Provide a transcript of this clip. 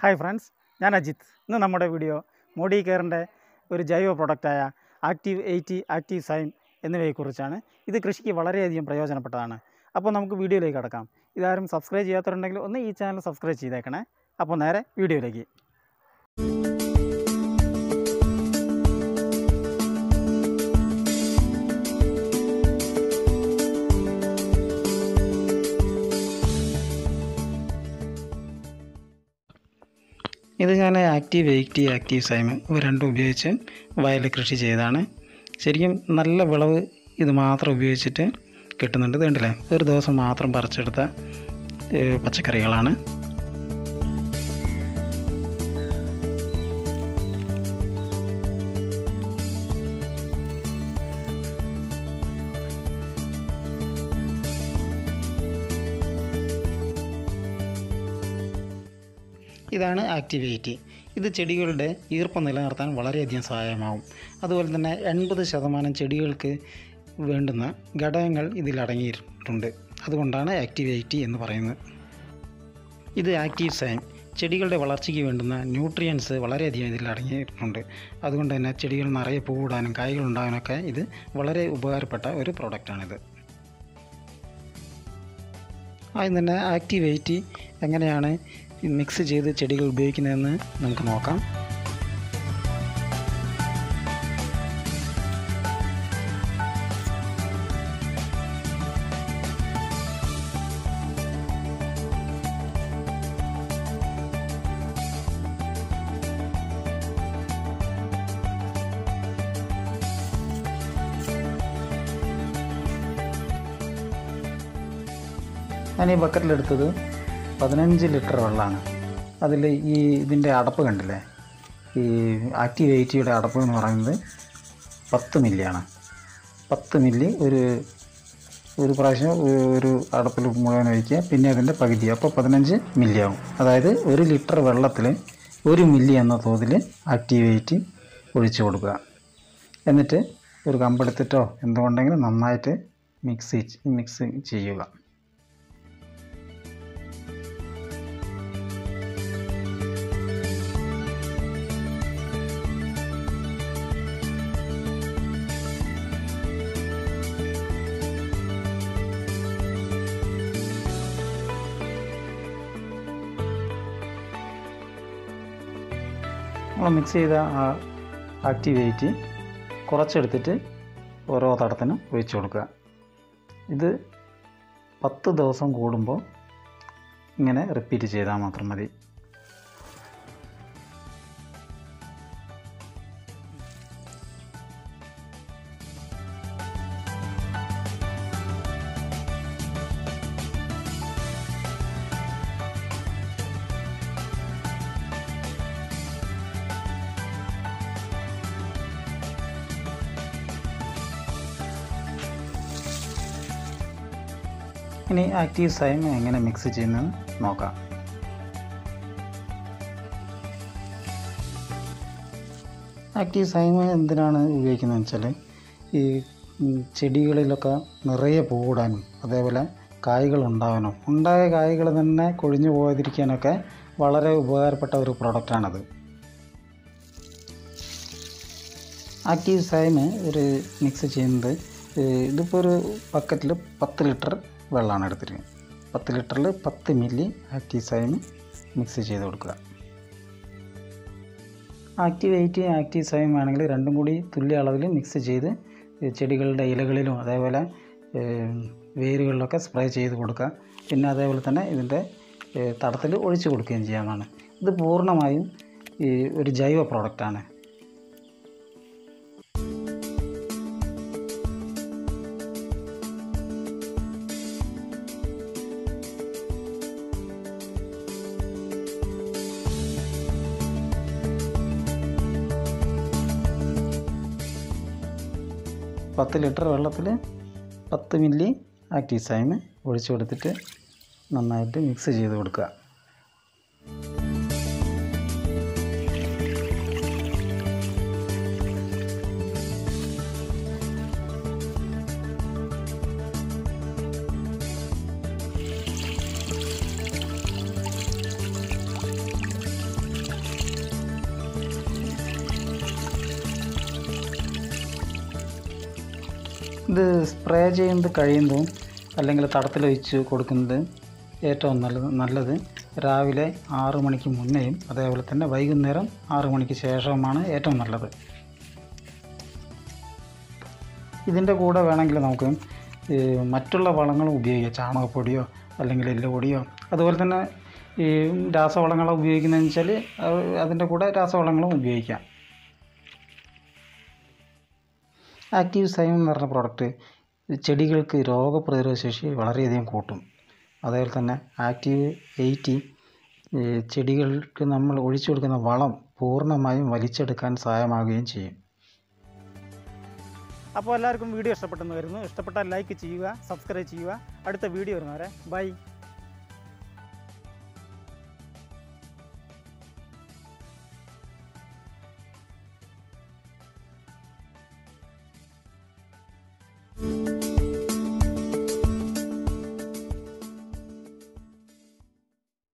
Hi friends, ഞാൻ അജിത്ത്. ഇന്ന് നമ്മുടെ വീഡിയോ മോഡി കെയറിൻ്റെ ഒരു ജൈവ പ്രൊഡക്റ്റായ ആക്റ്റീവ് 80 ആക്റ്റീവ് സൈം എന്നിവയെക്കുറിച്ചാണ്. ഇത് കൃഷിക്ക് വളരെയധികം പ്രയോജനപ്പെട്ടതാണ്. അപ്പോൾ നമുക്ക് വീഡിയോയിലേക്ക് കടക്കാം. ഇതാരും സബ്സ്ക്രൈബ് ചെയ്യാത്തവരുണ്ടെങ്കിൽ ഒന്ന് ഈ ചാനൽ സബ്സ്ക്രൈബ് ചെയ്തേക്കണേ. അപ്പോൾ നേരെ വീഡിയോയിലേക്ക്. ഇത് ഞാൻ ആക്റ്റീവ് 80 ആക്റ്റീവ് സൈം ഇവ രണ്ടും ഉപയോഗിച്ച് വയലിൽ കൃഷി ചെയ്തതാണ്. ശരിക്കും നല്ല വിളവ് ഇത് മാത്രം ഉപയോഗിച്ചിട്ട് കിട്ടുന്നുണ്ട്. ഇത് കണ്ടില്ലേ, ഒരു ദിവസം മാത്രം പറിച്ചെടുത്ത പച്ചക്കറികളാണ്. ഇതാണ് ആക്റ്റീവ് 80. ഇത് ചെടികളുടെ ഈർപ്പം നിലനിർത്താൻ വളരെയധികം സഹായമാവും. അതുപോലെ തന്നെ 80% ചെടികൾക്ക് വേണ്ടുന്ന ഘടകങ്ങൾ ഇതിലടങ്ങിയിട്ടുണ്ട്. അതുകൊണ്ടാണ് ആക്റ്റീവ് 80 എന്ന് പറയുന്നത്. ഇത് ആക്റ്റീവ് സൈം ചെടികളുടെ വളർച്ചയ്ക്ക് വേണ്ടുന്ന ന്യൂട്രിയൻസ് വളരെയധികം ഇതിൽ അടങ്ങിയിട്ടുണ്ട്. അതുകൊണ്ട് തന്നെ ചെടികൾ നിറയെ പൂവിടാനും കായ്കൾ ഉണ്ടാകാനൊക്കെ ഇത് വളരെ ഉപകാരപ്പെട്ട ഒരു പ്രോഡക്റ്റാണിത്. ആദ്യം തന്നെ ആക്റ്റീവ് 80 എങ്ങനെയാണ് മിക്സ് ചെയ്ത് ചെടികൾ ഉപയോഗിക്കുന്നതെന്ന് നമുക്ക് നോക്കാം. ഞാൻ ഈ ബക്കറ്റിലെടുത്തത് 15 ലിറ്റർ വെള്ളമാണ്. അതിൽ ഇതിൻ്റെ അടപ്പ് കണ്ടില്ലേ, ഈ ആക്റ്റീവ് 80യുടെ അടപ്പ് എന്ന് പറയുന്നത് 10 മില്ലിയാണ്. 10 മില്ലി ഒരു പ്രാവശ്യം ഒരു അടപ്പിൽ മുഴുവൻ ഒഴിക്കുക, പിന്നെ അതിൻ്റെ പകുതി, അപ്പോൾ 15 മില്ലി ആവും. അതായത് 1 ലിറ്റർ വെള്ളത്തിൽ 1 മില്ലി എന്ന തോതിൽ ആക്റ്റീവ് 80 ഒഴിച്ചു കൊടുക്കുക. എന്നിട്ട് ഒരു കമ്പെടുത്തിട്ടോ എന്തുകൊണ്ടെങ്കിലും നന്നായിട്ട് മിക്സ് ചെയ്യുക. നമ്മൾ മിക്സ് ചെയ്ത ആ ആക്റ്റീവ് 80 കുറച്ചെടുത്തിട്ട് ഓരോ തടത്തിനും ഒഴിച്ചു കൊടുക്കുക. ഇത് 10 ദിവസം കൂടുമ്പോൾ ഇങ്ങനെ റിപ്പീറ്റ് ചെയ്താൽ മാത്രം മതി. ഇനി ആക്റ്റീവ് സൈം എങ്ങനെ മിക്സ് ചെയ്യുന്നതെന്ന് നോക്കാം. ആക്റ്റീവ് സൈം എന്തിനാണ് ഉപയോഗിക്കുന്നതെന്ന് വെച്ചാൽ ഈ ചെടികളിലൊക്കെ നിറയെ പൂവിടാനും അതേപോലെ കായ്കൾ ഉണ്ടാകാനും ഉണ്ടായ കായ്കൾ തന്നെ കൊഴിഞ്ഞു പോകാതിരിക്കാനൊക്കെ വളരെ ഉപകാരപ്പെട്ട ഒരു പ്രോഡക്റ്റാണത്. ആക്റ്റീവ് സൈം ഒരു മിക്സ് ചെയ്യുന്നത്, ഇതിപ്പോൾ ഒരു ബക്കറ്റിൽ 10 ലിറ്റർ വെള്ളമാണ് എടുത്തിരിക്കുന്നത്. 10 ലിറ്ററിൽ 10 മില്ലി ആക്റ്റീവ് സൈം മിക്സ് ചെയ്ത് കൊടുക്കുക. ആക്റ്റീവ് 80 ആക്റ്റീവ് സൈം ആണെങ്കിൽ രണ്ടും കൂടി തുല്യ അളവിൽ മിക്സ് ചെയ്ത് ചെടികളുടെ ഇലകളിലും അതേപോലെ വേരുകളിലൊക്കെ സ്പ്രേ ചെയ്ത് കൊടുക്കുക. പിന്നെ അതേപോലെ തന്നെ ഇതിൻ്റെ തടത്തിൽ ഒഴിച്ചു കൊടുക്കുകയും ചെയ്യാവുന്നതാണ്. ഇത് പൂർണ്ണമായും ഒരു ജൈവ പ്രോഡക്റ്റാണ്. പത്ത് ലിറ്റർ വെള്ളത്തിൽ 10 മില്ലി ആക്റ്റീവ് സൈം ഒഴിച്ചു കൊടുത്തിട്ട് നന്നായിട്ട് മിക്സ് ചെയ്ത് കൊടുക്കുക. ഇത് സ്പ്രേ ചെയ്യുന്നത് കഴിയുന്നതും അല്ലെങ്കിൽ തടത്തിലൊഴിച്ച് കൊടുക്കുന്നത് ഏറ്റവും നല്ലത് രാവിലെ 6 മണിക്ക് മുന്നേയും അതേപോലെ തന്നെ വൈകുന്നേരം 6 മണിക്ക് ശേഷവുമാണ് ഏറ്റവും നല്ലത്. ഇതിൻ്റെ കൂടെ വേണമെങ്കിൽ നമുക്ക് മറ്റുള്ള വളങ്ങളും ഉപയോഗിക്കാം. ചാണകപ്പൊടിയോ അല്ലെങ്കിൽ എല്ലുപൊടിയോ അതുപോലെ തന്നെ ഈ രാസവളങ്ങൾ ഉപയോഗിക്കുന്നതെന്ന് വെച്ചാൽ അതിൻ്റെ കൂടെ രാസവളങ്ങളും ഉപയോഗിക്കാം. ആക്റ്റീവ് സൈം എന്ന് പറഞ്ഞ പ്രോഡക്റ്റ് ചെടികൾക്ക് രോഗപ്രതിരോധ ശേഷി വളരെയധികം കൂട്ടും. അതേപോലെ തന്നെ ആക്റ്റീവ് 80 ചെടികൾക്ക് നമ്മൾ ഒഴിച്ചു കൊടുക്കുന്ന വളം പൂർണ്ണമായും വലിച്ചെടുക്കാൻ സഹായമാവുകയും ചെയ്യും. അപ്പോൾ എല്ലാവർക്കും വീഡിയോ ഇഷ്ടപ്പെട്ടെന്ന് വരുന്നു. ഇഷ്ടപ്പെട്ടാൽ ലൈക്ക് ചെയ്യുക, സബ്സ്ക്രൈബ് ചെയ്യുക. അടുത്ത വീഡിയോ വരുന്നവരെ ബൈ.